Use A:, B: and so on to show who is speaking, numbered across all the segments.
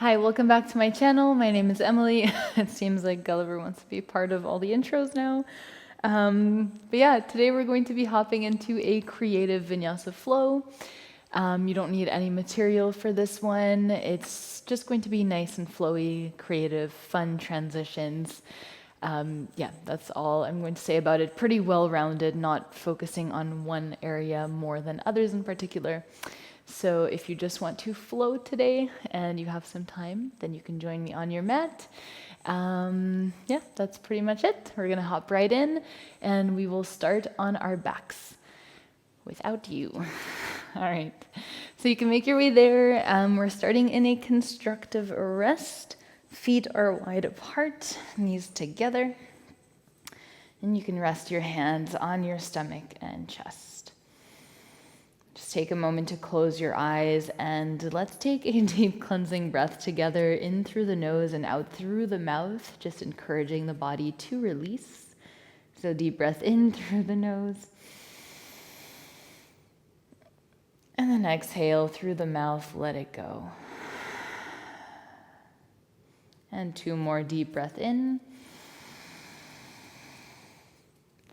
A: Hi, welcome back to my channel. My name is Emily. It seems like Gulliver wants to be part of all the intros now. But yeah, today we're going to be hopping into a creative vinyasa flow. You don't need any material for this one. It's just going to be nice and flowy, creative, fun transitions. Yeah, that's all I'm going to say about it. Pretty well-rounded, not focusing on one area more than others in particular. So if you just want to flow today and you have some time, then you can join me on your mat. Yeah, that's pretty much it. We're gonna hop right in and we will start on our backs without you. All right, so you can make your way there. We're starting in a constructive rest. Feet are wide apart, knees together. And you can rest your hands on your stomach and chest. Just take a moment to close your eyes and let's take a deep cleansing breath together in through the nose and out through the mouth, just encouraging the body to release. So deep breath in through the nose. And then exhale through the mouth, let it go. And two more deep breath in.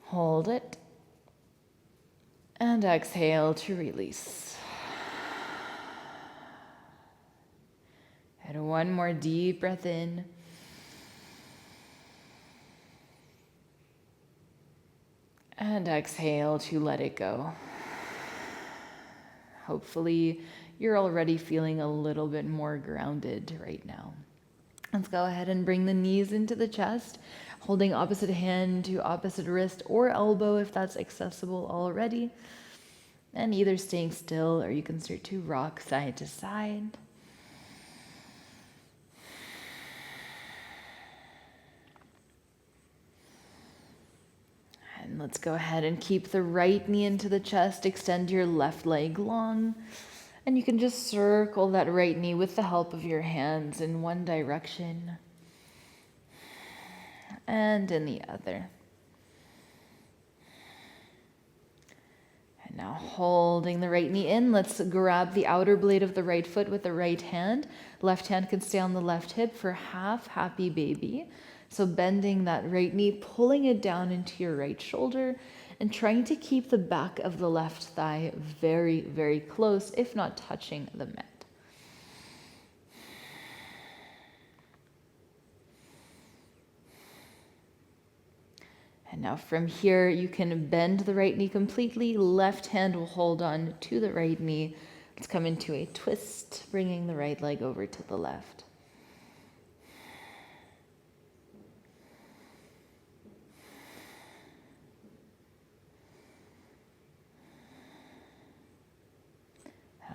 A: Hold it. And exhale to release. And one more deep breath in. And exhale to let it go. Hopefully, you're already feeling a little bit more grounded right now. Let's go ahead and bring the knees into the chest, holding opposite hand to opposite wrist or elbow if that's accessible already. And either staying still or you can start to rock side to side. And let's go ahead and keep the right knee into the chest, extend your left leg long. And you can just circle that right knee with the help of your hands in one direction and in the other. And now holding the right knee in, let's grab the outer blade of the right foot with the right hand. Left hand can stay on the left hip for half happy baby. So bending that right knee, pulling it down into your right shoulder and trying to keep the back of the left thigh very, very close, if not touching the mat. And now from here, you can bend the right knee completely. Left hand will hold on to the right knee. Let's come into a twist, bringing the right leg over to the left.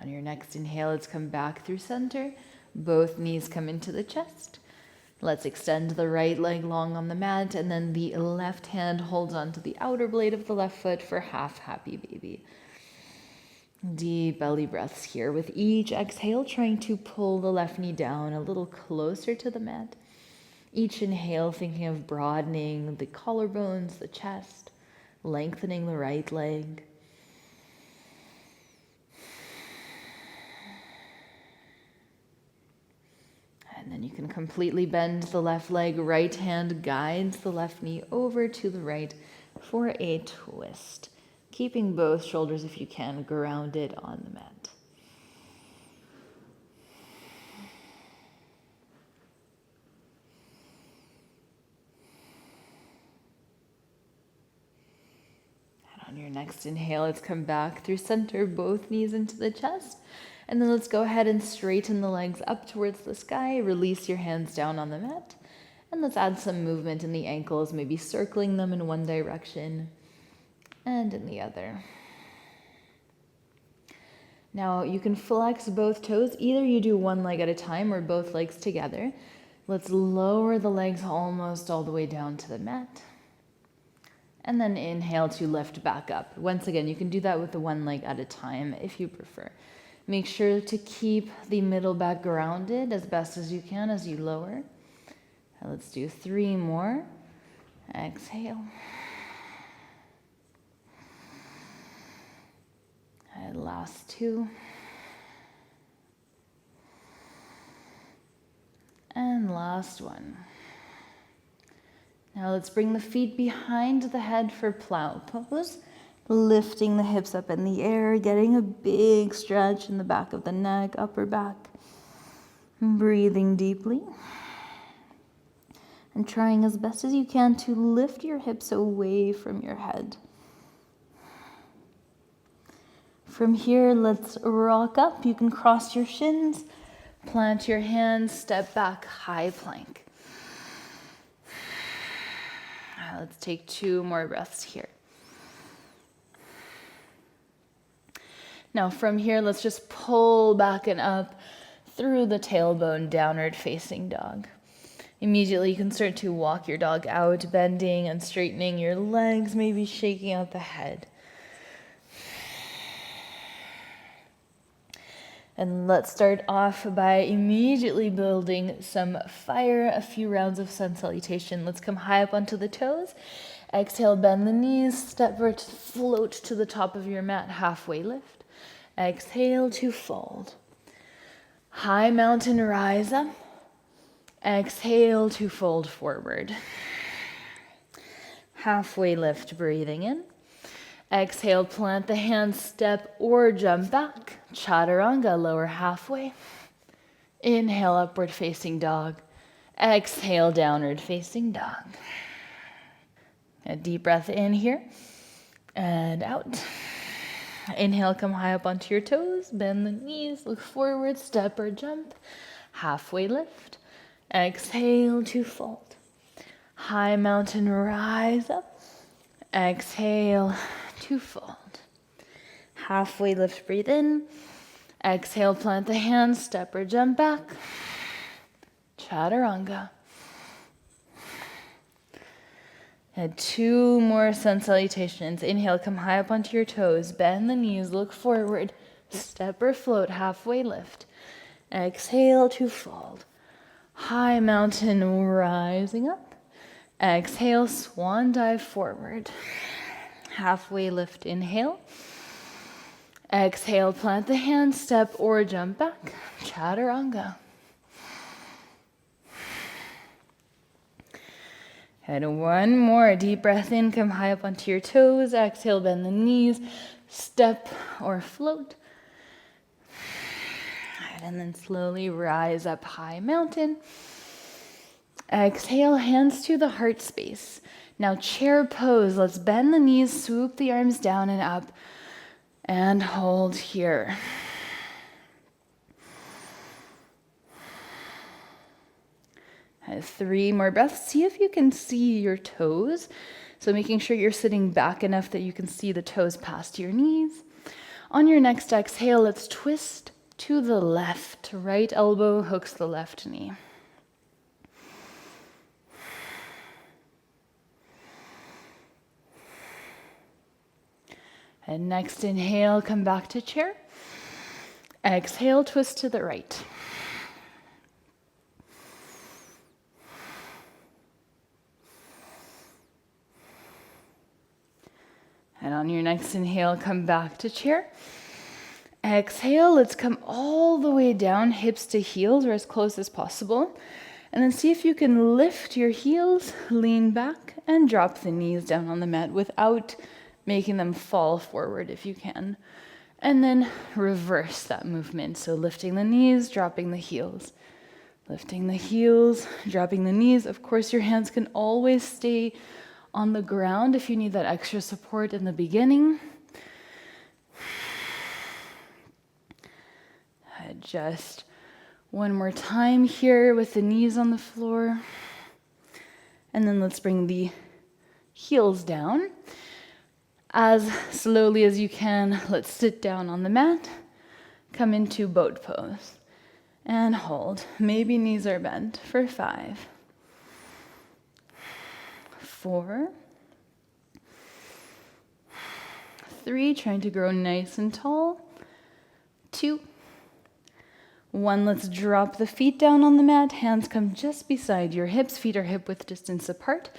A: On your next inhale, let's come back through center. Both knees come into the chest. Let's extend the right leg long on the mat, and then the left hand holds onto the outer blade of the left foot for half happy baby. Deep belly breaths here with each exhale, trying to pull the left knee down a little closer to the mat. Each inhale, thinking of broadening the collarbones, the chest, lengthening the right leg. And then you can completely bend the left leg. Right hand guides the left knee over to the right for a twist. Keeping both shoulders, if you can, grounded on the mat. And on your next inhale, let's come back through center, both knees into the chest. And then let's go ahead and straighten the legs up towards the sky. Release your hands down on the mat. And let's add some movement in the ankles, maybe circling them in one direction and in the other. Now you can flex both toes. Either you do one leg at a time or both legs together. Let's lower the legs almost all the way down to the mat. And then inhale to lift back up. Once again, you can do that with the one leg at a time if you prefer. Make sure to keep the middle back grounded as best as you can as you lower. Now let's do 3 more. Exhale. And last 2. last one. Now let's bring the feet behind the head for Plow Pose. Lifting the hips up in the air, getting a big stretch in the back of the neck, upper back. Breathing deeply. And trying as best as you can to lift your hips away from your head. From here, let's rock up. You can cross your shins, plant your hands, step back, high plank. Let's take 2 more breaths here. Now from here, let's just pull back and up through the tailbone, downward facing dog. Immediately you can start to walk your dog out, bending and straightening your legs, maybe shaking out the head. And let's start off by immediately building some fire, a few rounds of sun salutation. Let's come high up onto the toes. Exhale, bend the knees, step forward, float to the top of your mat, halfway lift. Exhale to fold. High mountain, rise up. Exhale to fold forward. Halfway lift, breathing in. Exhale, plant the hands, step or jump back. Chaturanga, lower halfway. Inhale, upward facing dog. Exhale, downward facing dog. A deep breath in here and out. Inhale, come high up onto your toes, bend the knees, look forward, step or jump. Halfway lift. Exhale to fold. High mountain, rise up. Exhale to fold. Halfway lift, breathe in. Exhale, plant the hands, step or jump back. Chaturanga. And 2 more sun salutations. Inhale, come high up onto your toes, bend the knees, look forward, step or float, halfway lift. Exhale to fold. High mountain, rising up. Exhale, swan dive forward. Halfway lift, inhale. Exhale, plant the hands, step or jump back. Chaturanga. And 1 more deep breath in, come high up onto your toes. Exhale, bend the knees, step or float. And then slowly rise up, high mountain. Exhale, hands to the heart space. Now chair pose. Let's bend the knees, swoop the arms down and up, and hold here. And 3 more breaths. See if you can see your toes. So making sure you're sitting back enough that you can see the toes past your knees. On your next exhale, let's twist to the left. Right elbow hooks the left knee. And next inhale, come back to chair. Exhale, twist to the right. And on your next inhale, come back to chair. Exhale, let's come all the way down, hips to heels or as close as possible. And then see if you can lift your heels, lean back, and drop the knees down on the mat without making them fall forward if you can. And then reverse that movement. So lifting the knees, dropping the heels. Lifting the heels, dropping the knees. Of course, your hands can always stay on the ground if you need that extra support in the beginning. Just 1 more time here with the knees on the floor. And then let's bring the heels down. As slowly as you can, let's sit down on the mat. Come into boat pose. And hold. Maybe knees are bent for 5. 4, 3, trying to grow nice and tall. 2, 1, let's drop the feet down on the mat. Hands come just beside your hips. Feet are hip width distance apart.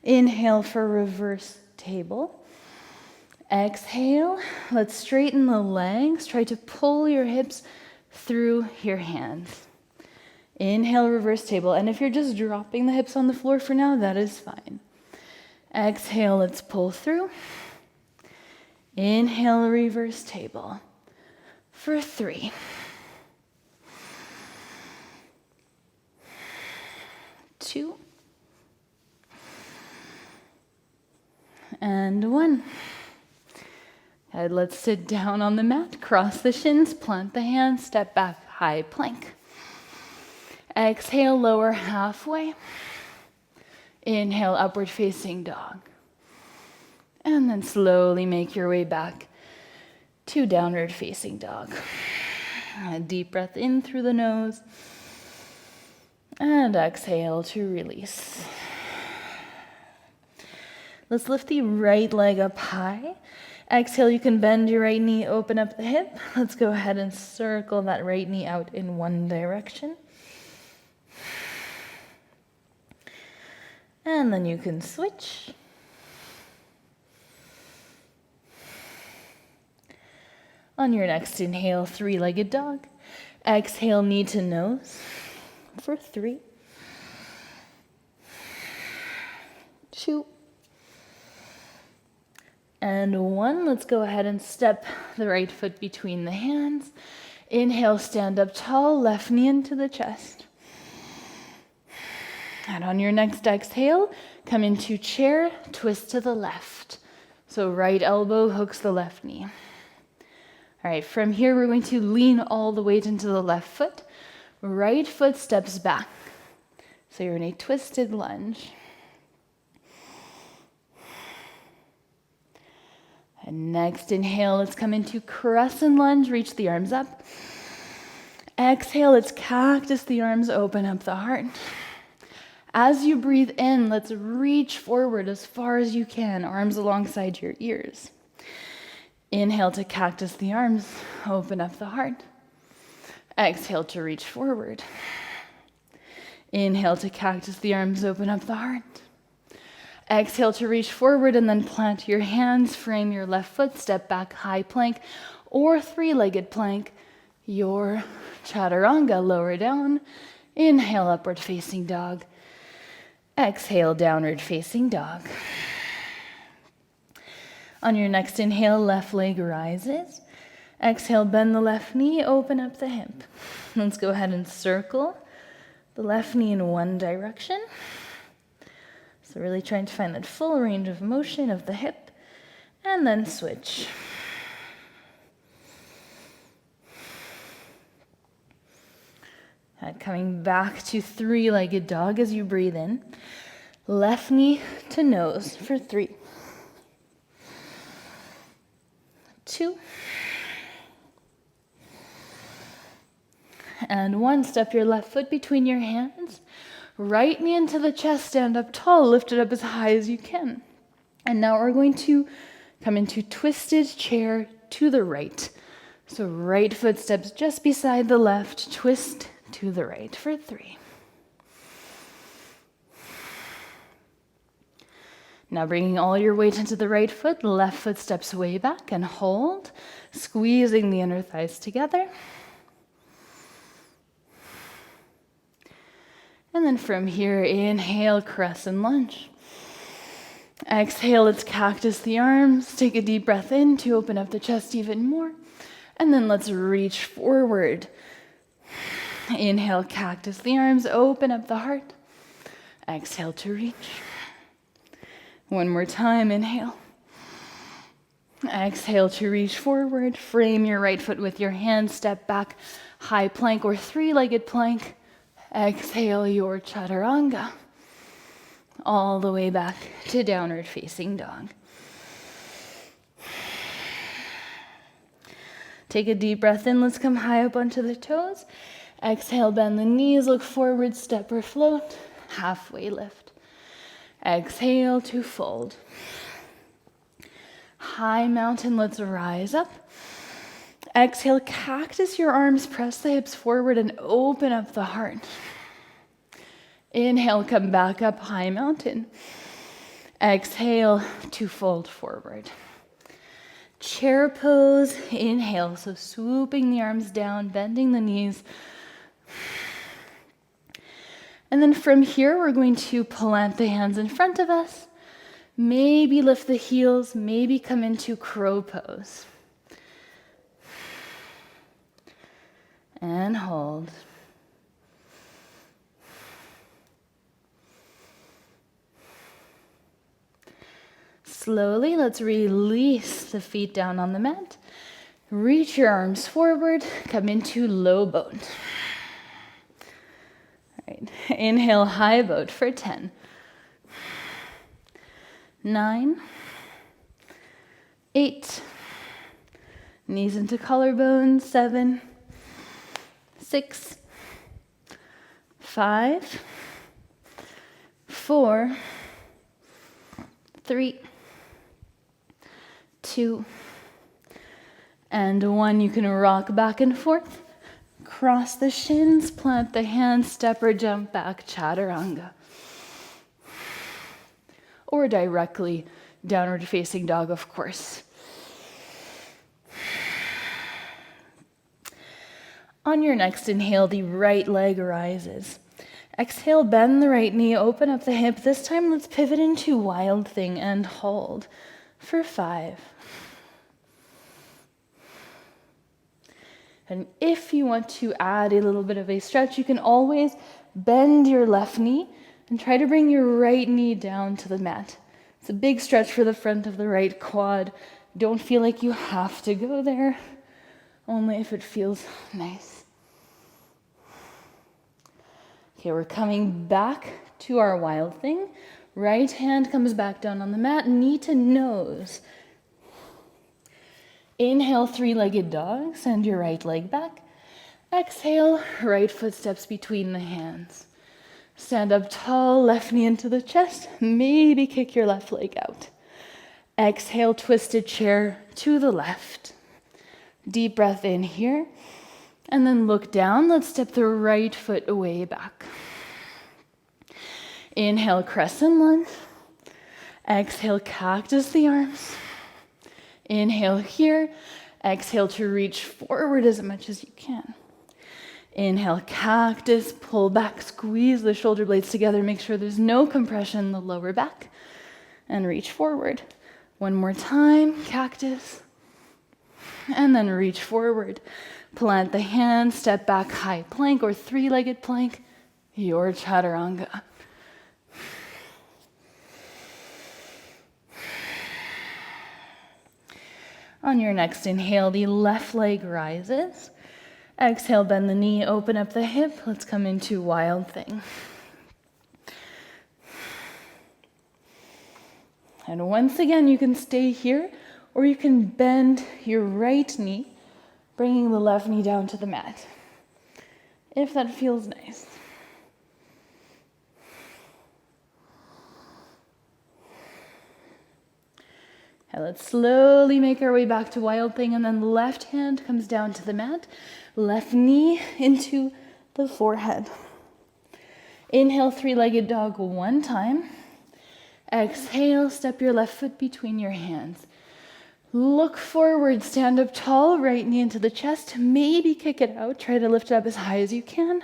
A: Inhale for reverse table. Exhale, let's straighten the legs. Try to pull your hips through your hands. Inhale, reverse table. And if you're just dropping the hips on the floor for now, that is fine. Exhale, let's pull through. Inhale, reverse table. For 3. 2. And 1. And let's sit down on the mat, cross the shins, plant the hands, step back, high plank. Exhale, lower halfway. Inhale, upward facing dog. And then slowly make your way back to downward facing dog. A deep breath in through the nose. And exhale to release. Let's lift the right leg up high. Exhale, you can bend your right knee, open up the hip. Let's go ahead and circle that right knee out in one direction. And then you can switch. On your next inhale, 3-legged dog. Exhale, knee to nose for 3, 2, and 1. Let's go ahead and step the right foot between the hands. Inhale, stand up tall, left knee into the chest. And on your next exhale, come into chair, twist to the left. So right elbow hooks the left knee. All right, from here, we're going to lean all the weight into the left foot. Right foot steps back. So you're in a twisted lunge. And next inhale, let's come into Crescent Lunge, reach the arms up. Exhale, let's cactus the arms, open up the heart. As you breathe in, let's reach forward as far as you can, arms alongside your ears. Inhale to cactus the arms, open up the heart. Exhale to reach forward. Inhale to cactus the arms, open up the heart. Exhale to reach forward and then plant your hands, frame your left foot, step back, high plank or 3-legged plank. Your Chaturanga, lower down. Inhale, upward facing dog. Exhale, downward facing dog. On your next inhale, left leg rises. Exhale, bend the left knee, open up the hip. Let's go ahead and circle the left knee in one direction. So really trying to find that full range of motion of the hip, and then switch. And coming back to 3-legged dog as you breathe in. Left knee to nose for 3, 2, and 1. Step your left foot between your hands. Right knee into the chest, stand up tall, lift it up as high as you can. And now we're going to come into twisted chair to the right. So right foot steps just beside the left, twist to the right for 3. Now bringing all your weight into the right foot, left foot steps way back and hold, squeezing the inner thighs together. And then from here, inhale, Crescent Lunge. Exhale, let's cactus the arms. Take a deep breath in to open up the chest even more. And then let's reach forward. Inhale, cactus the arms, open up the heart. Exhale to reach. One more time, inhale. Exhale to reach forward. Frame your right foot with your hands, step back, high plank or 3-legged plank. Exhale your Chaturanga. All the way back to downward facing dog. Take a deep breath in. Let's come high up onto the toes. Exhale, bend the knees, look forward, step or float. Halfway lift. Exhale to fold. High mountain, let's rise up. Exhale, cactus your arms, press the hips forward and open up the heart. Inhale, come back up, high mountain. Exhale to fold forward. Chair pose, inhale, so swooping the arms down, bending the knees. And then from here, we're going to plant the hands in front of us. Maybe lift the heels, maybe come into crow pose. And hold. Slowly, let's release the feet down on the mat. Reach your arms forward, come into low boat. All right. Inhale, high boat for 10. 9. 8. Knees into collarbones. 7. 6. 5. 4. 3. 2. And 1. You can rock back and forth. Cross the shins, plant the hands, step or jump back, Chaturanga. Or directly downward facing dog, of course. On your next inhale, the right leg rises. Exhale, bend the right knee, open up the hip. This time, let's pivot into Wild Thing and hold for 5. And if you want to add a little bit of a stretch, you can always bend your left knee and try to bring your right knee down to the mat. It's a big stretch for the front of the right quad. Don't feel like you have to go there, only if it feels nice. Okay, we're coming back to our Wild Thing. Right hand comes back down on the mat, knee to nose. Inhale, 3-legged dog, send your right leg back. Exhale, right foot steps between the hands. Stand up tall, left knee into the chest, maybe kick your left leg out. Exhale, twisted chair to the left. Deep breath in here, and then look down. Let's step the right foot away back. Inhale, Crescent Lunge. Exhale, cactus the arms. Inhale here, exhale to reach forward as much as you can. Inhale, cactus, pull back, squeeze the shoulder blades together, make sure there's no compression in the lower back, and reach forward. One more time, cactus, and then reach forward. Plant the hands, step back, high plank or 3-legged plank, your Chaturanga. On your next inhale, the left leg rises. Exhale, bend the knee, open up the hip. Let's come into Wild Thing. And once again, you can stay here, or you can bend your right knee, bringing the left knee down to the mat, if that feels nice. Now let's slowly make our way back to Wild Thing, and then left hand comes down to the mat, left knee into the forehead. Inhale, 3-legged dog 1 time. Exhale, step your left foot between your hands. Look forward, stand up tall, right knee into the chest, maybe kick it out, try to lift it up as high as you can.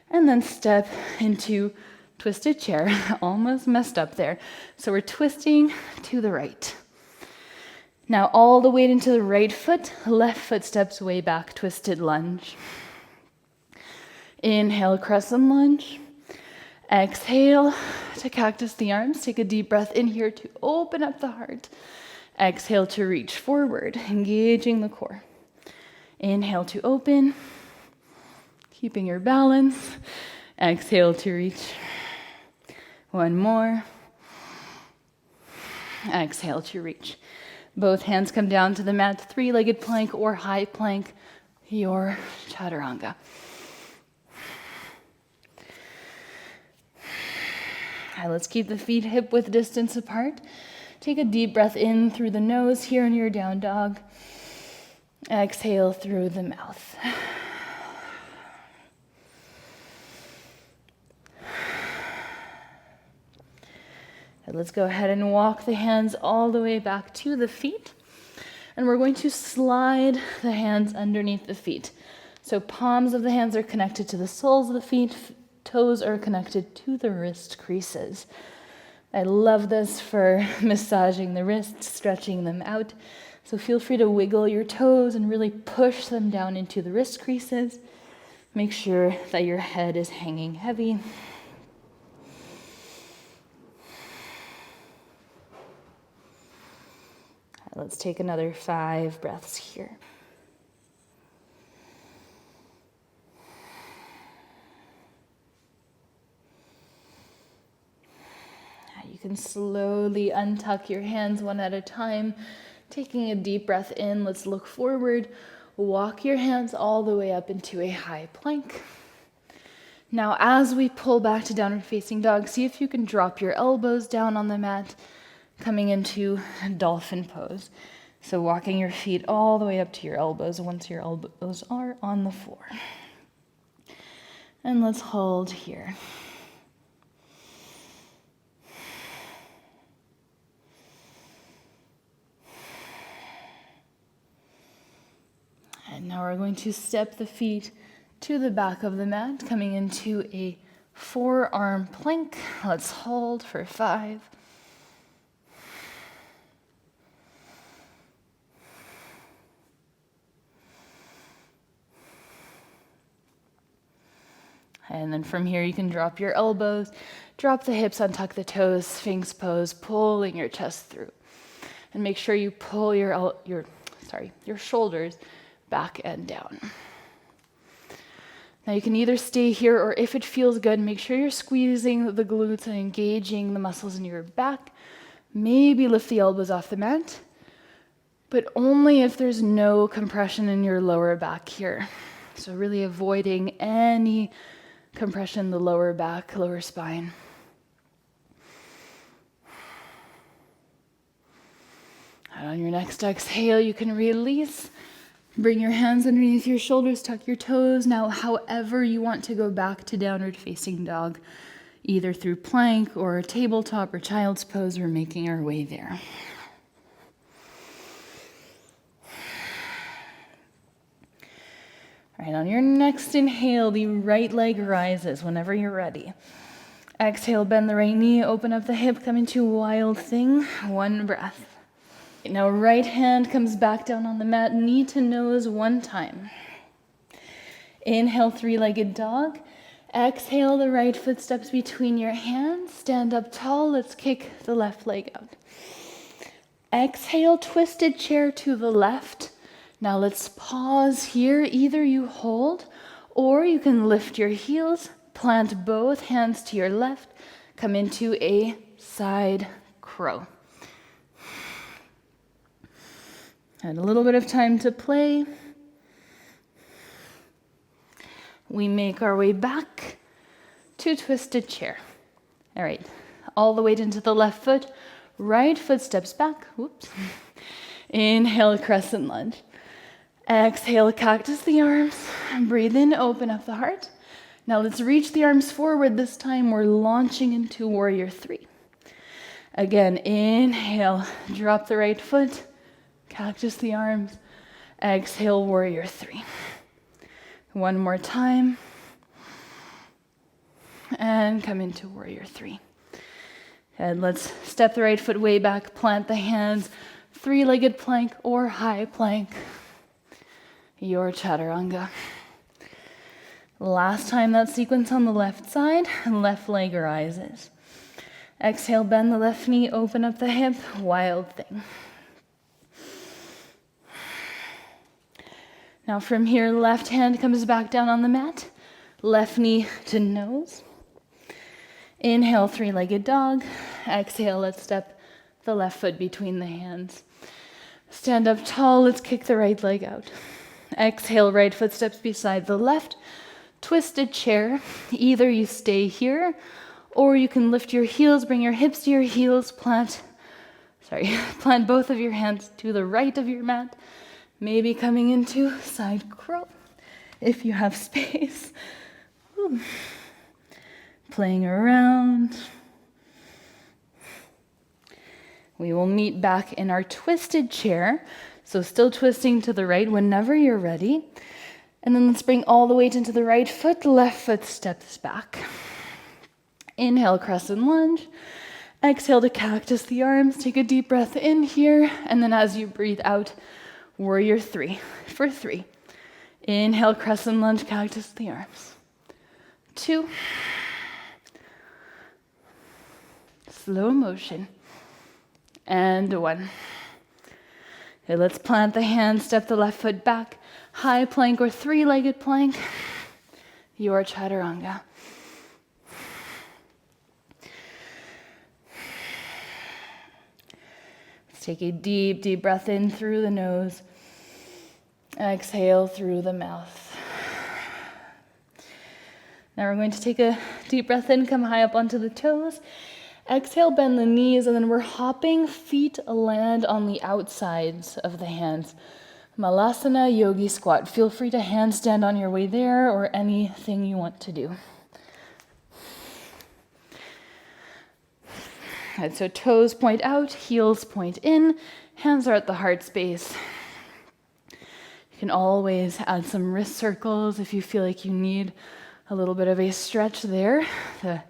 A: And then step into twisted chair, almost messed up there. So we're twisting to the right. Now all the weight into the right foot, left foot steps way back, twisted lunge. Inhale, Crescent Lunge. Exhale to cactus the arms. Take a deep breath in here to open up the heart. Exhale to reach forward, engaging the core. Inhale to open, keeping your balance. Exhale to reach. One more. Exhale to reach. Both hands come down to the mat, 3-legged plank or high plank, your Chaturanga. All right, let's keep the feet hip width distance apart. Take a deep breath in through the nose here in your down dog. Exhale through the mouth. Let's go ahead and walk the hands all the way back to the feet. And we're going to slide the hands underneath the feet. So palms of the hands are connected to the soles of the feet. toes are connected to the wrist creases. I love this for massaging the wrists, stretching them out. So feel free to wiggle your toes and really push them down into the wrist creases. Make sure that your head is hanging heavy. Let's take another 5 breaths here. You can slowly untuck your hands one at a time, taking a deep breath in. Let's look forward. Walk your hands all the way up into a high plank. Now, as we pull back to downward facing dog, see if you can drop your elbows down on the mat, coming into Dolphin Pose. So walking your feet all the way up to your elbows once your elbows are on the floor. And let's hold here. And now we're going to step the feet to the back of the mat, coming into a forearm plank. Let's hold for 5. And then from here, you can drop your elbows, drop the hips, untuck the toes, Sphinx pose, pulling your chest through. And make sure you pull your shoulders back and down. Now you can either stay here, or if it feels good, make sure you're squeezing the glutes and engaging the muscles in your back. Maybe lift the elbows off the mat, but only if there's no compression in your lower back here. So really avoiding any compression in the lower back, lower spine. And on your next exhale, you can release. Bring your hands underneath your shoulders, tuck your toes. Now, however you want to go back to downward facing dog, either through plank or tabletop or child's pose, we're making our way there. All right, on your next inhale, the right leg rises whenever you're ready. Exhale, bend the right knee, open up the hip, come into wild thing. 1 breath. Now right hand comes back down on the mat, knee to nose 1 time. Inhale, 3-legged dog. Exhale, the right foot steps between your hands. Stand up tall. Let's kick the left leg out. Exhale, twisted chair to the left. Now let's pause here. Either you hold or you can lift your heels, plant both hands to your left, come into a side crow. And a little bit of time to play. We make our way back to twisted chair. All right, all the weight into the left foot, right foot steps back. Whoops. Inhale, crescent lunge. Exhale, cactus the arms. Breathe in, open up the heart. Now let's reach the arms forward. This time we're launching into warrior 3. Again, inhale, drop the right foot. Cactus the arms. Exhale, warrior 3. 1 more time. And come into warrior 3. And let's step the right foot way back, plant the hands, 3-legged plank or high plank. Your chaturanga. Last time that sequence on the left side, left leg rises. Exhale, bend the left knee, open up the hip, wild thing. Now from here, left hand comes back down on the mat, left knee to nose. Inhale, 3-legged dog. Exhale, let's step the left foot between the hands. Stand up tall, let's kick the right leg out. Exhale, right foot steps beside the left. Twisted chair. Either you stay here, or you can lift your heels, bring your hips to your heels, plant both of your hands to the right of your mat. Maybe coming into side crow, if you have space. Ooh. Playing around. We will meet back in our twisted chair. So still twisting to the right whenever you're ready. And then let's bring all the weight into the right foot, left foot steps back. Inhale, Crescent Lunge. Exhale to cactus the arms. Take a deep breath in here, and then as you breathe out, Warrior 3 for 3. Inhale, Crescent Lunge, cactus the arms. 2. Slow motion. And 1. Okay, let's plant the hands, step the left foot back. High plank or three-legged plank. Your Chaturanga. Let's take a deep, deep breath in through the nose. Exhale through the mouth. Now we're going to take a deep breath in, come high up onto the toes. Exhale, bend the knees, and then we're hopping. Feet land on the outsides of the hands. Malasana, Yogi squat. Feel free to handstand on your way there or anything you want to do. Right, so toes point out, heels point in, hands are at the heart space. You can always add some wrist circles if you feel like you need a little bit of a stretch there. The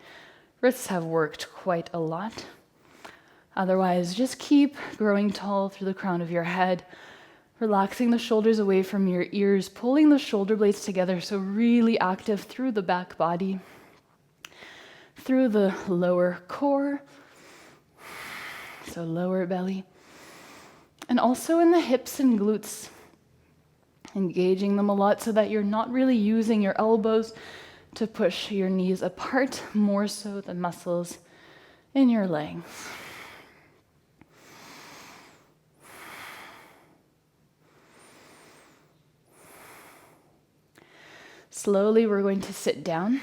A: wrists have worked quite a lot. Otherwise, just keep growing tall through the crown of your head, relaxing the shoulders away from your ears, pulling the shoulder blades together, so really active through the back body, through the lower core, so lower belly, and also in the hips and glutes, engaging them a lot so that you're not really using your elbows to push your knees apart, more so the muscles in your legs. Slowly, we're going to sit down.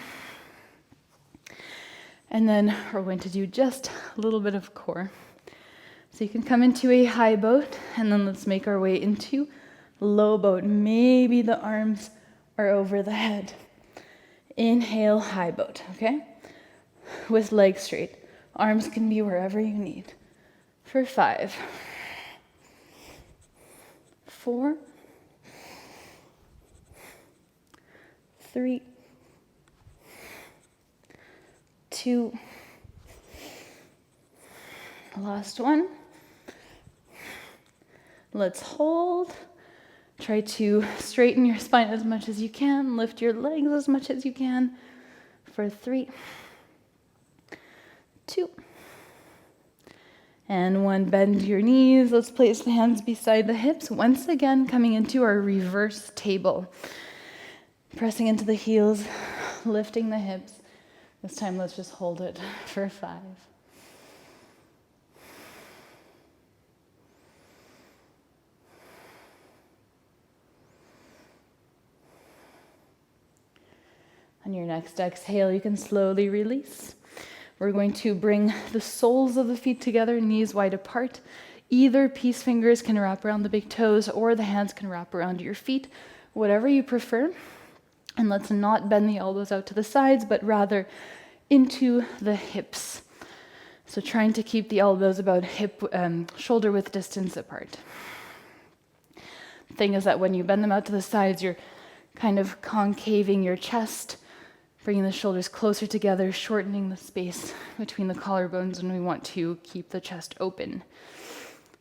A: And then we're going to do just a little bit of core. So you can come into a high boat, and then let's make our way into low boat. Maybe the arms are over the head. Inhale, high boat, okay? With legs straight. Arms can be wherever you need. For 5, 4, 3, 2, last one. Let's hold. Try to straighten your spine as much as you can. Lift your legs as much as you can. For 3, 2, and 1. Bend your knees. Let's place the hands beside the hips. Once again, coming into our reverse table. Pressing into the heels, lifting the hips. This time, let's just hold it for 5. On your next exhale, you can slowly release. We're going to bring the soles of the feet together, knees wide apart. Either peace fingers can wrap around the big toes or the hands can wrap around your feet, whatever you prefer. And let's not bend the elbows out to the sides, but rather into the hips. So trying to keep the elbows about shoulder width distance apart. The thing is that when you bend them out to the sides, you're kind of concaving your chest, bringing the shoulders closer together, shortening the space between the collarbones, and we want to keep the chest open.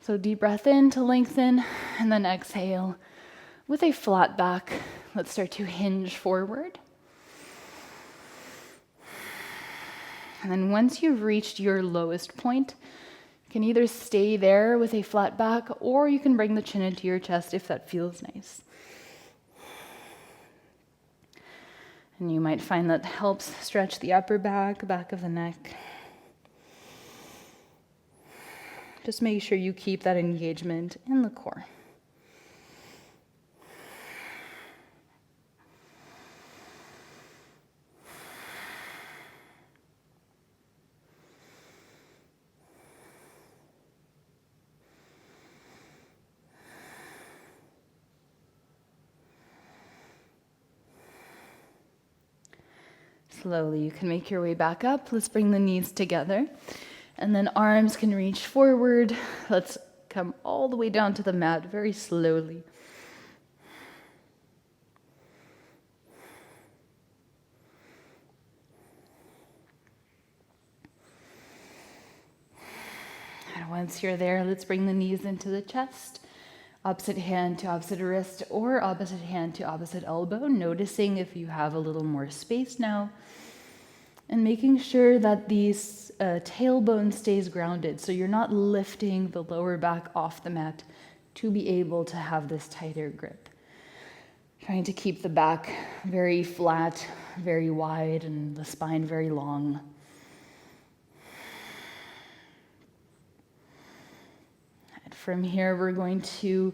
A: So deep breath in to lengthen, and then exhale. With a flat back, let's start to hinge forward. And then once you've reached your lowest point, you can either stay there with a flat back, or you can bring the chin into your chest if that feels nice. And you might find that helps stretch the upper back, back of the neck. Just make sure you keep that engagement in the core. Slowly, you can make your way back up. Let's bring the knees together. And then arms can reach forward. Let's come all the way down to the mat very slowly. And once you're there, let's bring the knees into the chest. Opposite hand to opposite wrist or opposite hand to opposite elbow, noticing if you have a little more space now. And making sure that the tailbone stays grounded, so you're not lifting the lower back off the mat to be able to have this tighter grip. Trying to keep the back very flat, very wide, and the spine very long. And from here, we're going to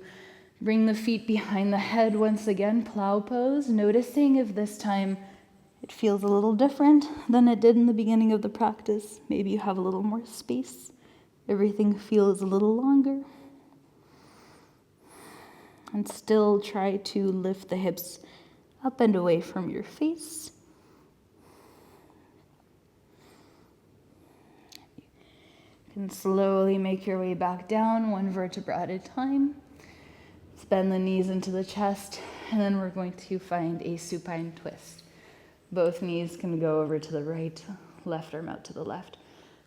A: bring the feet behind the head once again, plow pose, noticing if this time it feels a little different than it did in the beginning of the practice. Maybe you have a little more space. Everything feels a little longer. And still try to lift the hips up and away from your face. You can slowly make your way back down, one vertebra at a time. Bend the knees into the chest, and then we're going to find a supine twist. Both knees can go over to the right, left arm out to the left.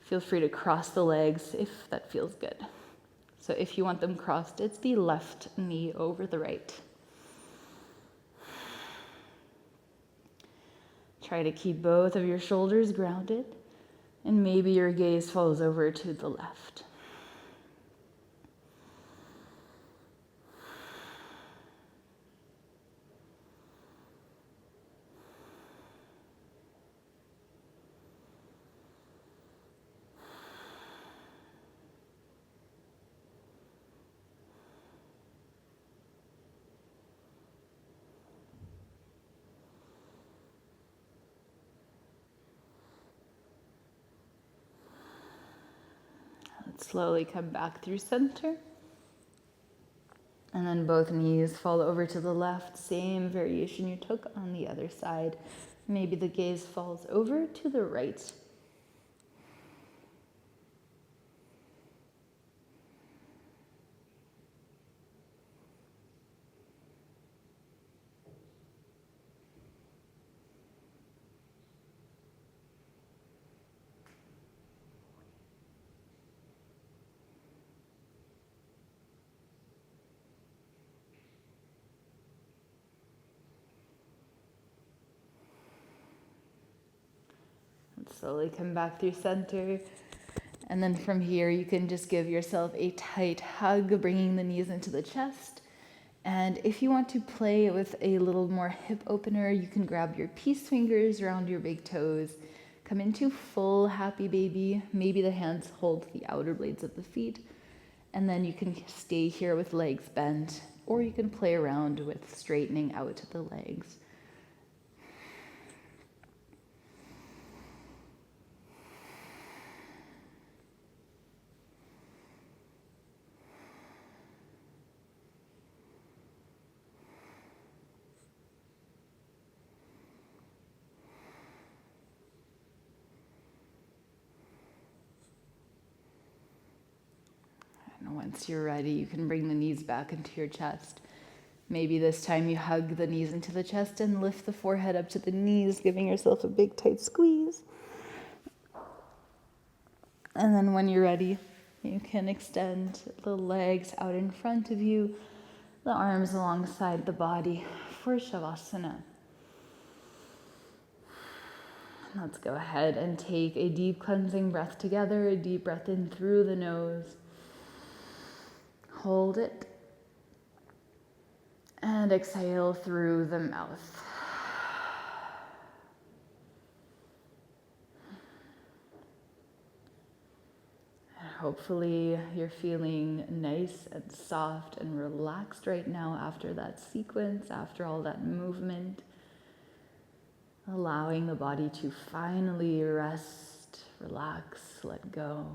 A: Feel free to cross the legs if that feels good. So if you want them crossed, it's the left knee over the right. Try to keep both of your shoulders grounded, and maybe your gaze falls over to the left. Slowly come back through center. And then both knees fall over to the left. Same variation you took on the other side. Maybe the gaze falls over to the right. Slowly come back through center. And then from here, you can just give yourself a tight hug, bringing the knees into the chest. And if you want to play with a little more hip opener, you can grab your peace fingers around your big toes. Come into full happy baby. Maybe the hands hold the outer blades of the feet. And then you can stay here with legs bent, or you can play around with straightening out the legs. Once you're ready, you can bring the knees back into your chest. Maybe this time you hug the knees into the chest and lift the forehead up to the knees, giving yourself a big tight squeeze. And then when you're ready, you can extend the legs out in front of you, the arms alongside the body for Savasana. Let's go ahead and take a deep cleansing breath together, a deep breath in through the nose. Hold it, and exhale through the mouth. Hopefully you're feeling nice and soft and relaxed right now after that sequence, after all that movement. Allowing the body to finally rest, relax, let go.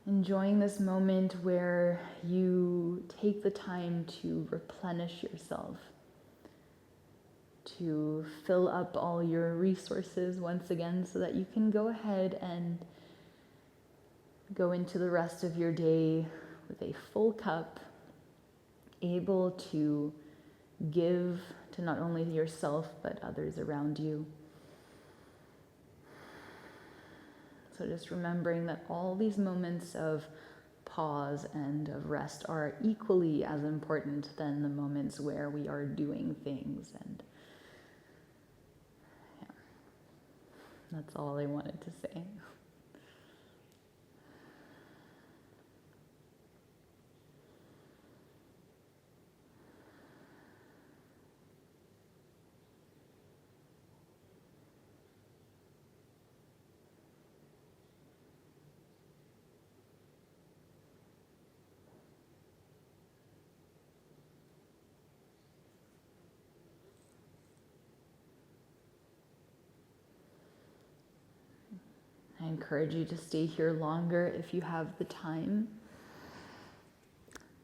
A: Enjoying this moment where you take the time to replenish yourself, to fill up all your resources once again so that you can go ahead and go into the rest of your day with a full cup, able to give to not only yourself but others around you. So just remembering that all these moments of pause and of rest are equally as important than the moments where we are doing things. And yeah, that's all I wanted to say. I encourage you to stay here longer if you have the time.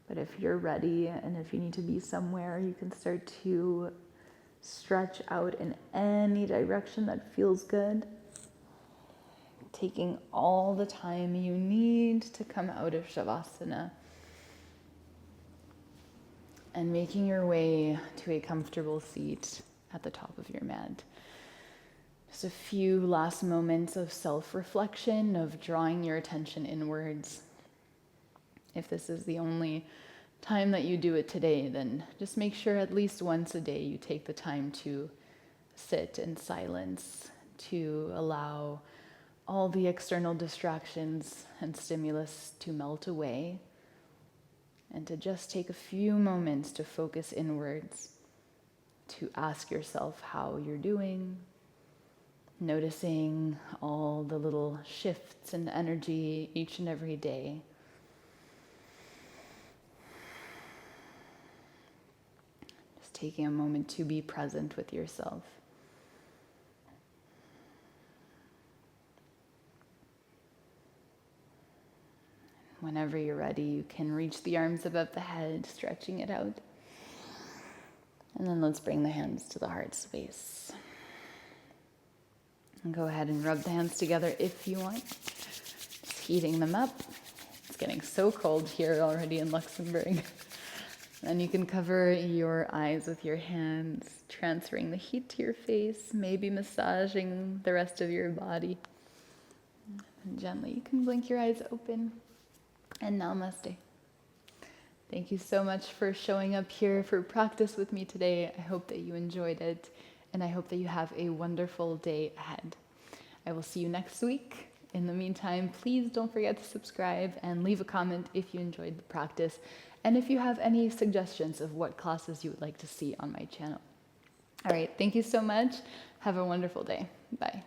A: But if you're ready and if you need to be somewhere, you can start to stretch out in any direction that feels good. Taking all the time you need to come out of Savasana. And making your way to a comfortable seat at the top of your mat. Just a few last moments of self-reflection, of drawing your attention inwards. If this is the only time that you do it today, then just make sure at least once a day you take the time to sit in silence, to allow all the external distractions and stimulus to melt away, and to just take a few moments to focus inwards, to ask yourself how you're doing, noticing all the little shifts in energy each and every day. Just taking a moment to be present with yourself. Whenever you're ready, you can reach the arms above the head, stretching it out. And then let's bring the hands to the heart space. And go ahead and rub the hands together if you want. Just heating them up. It's getting so cold here already in Luxembourg. And you can cover your eyes with your hands, transferring the heat to your face, maybe massaging the rest of your body. And gently, you can blink your eyes open. And namaste. Thank you so much for showing up here for practice with me today. I hope that you enjoyed it, and I hope that you have a wonderful day ahead. I will see you next week. In the meantime, please don't forget to subscribe and leave a comment if you enjoyed the practice, and if you have any suggestions of what classes you would like to see on my channel. All right, thank you so much. Have a wonderful day. Bye.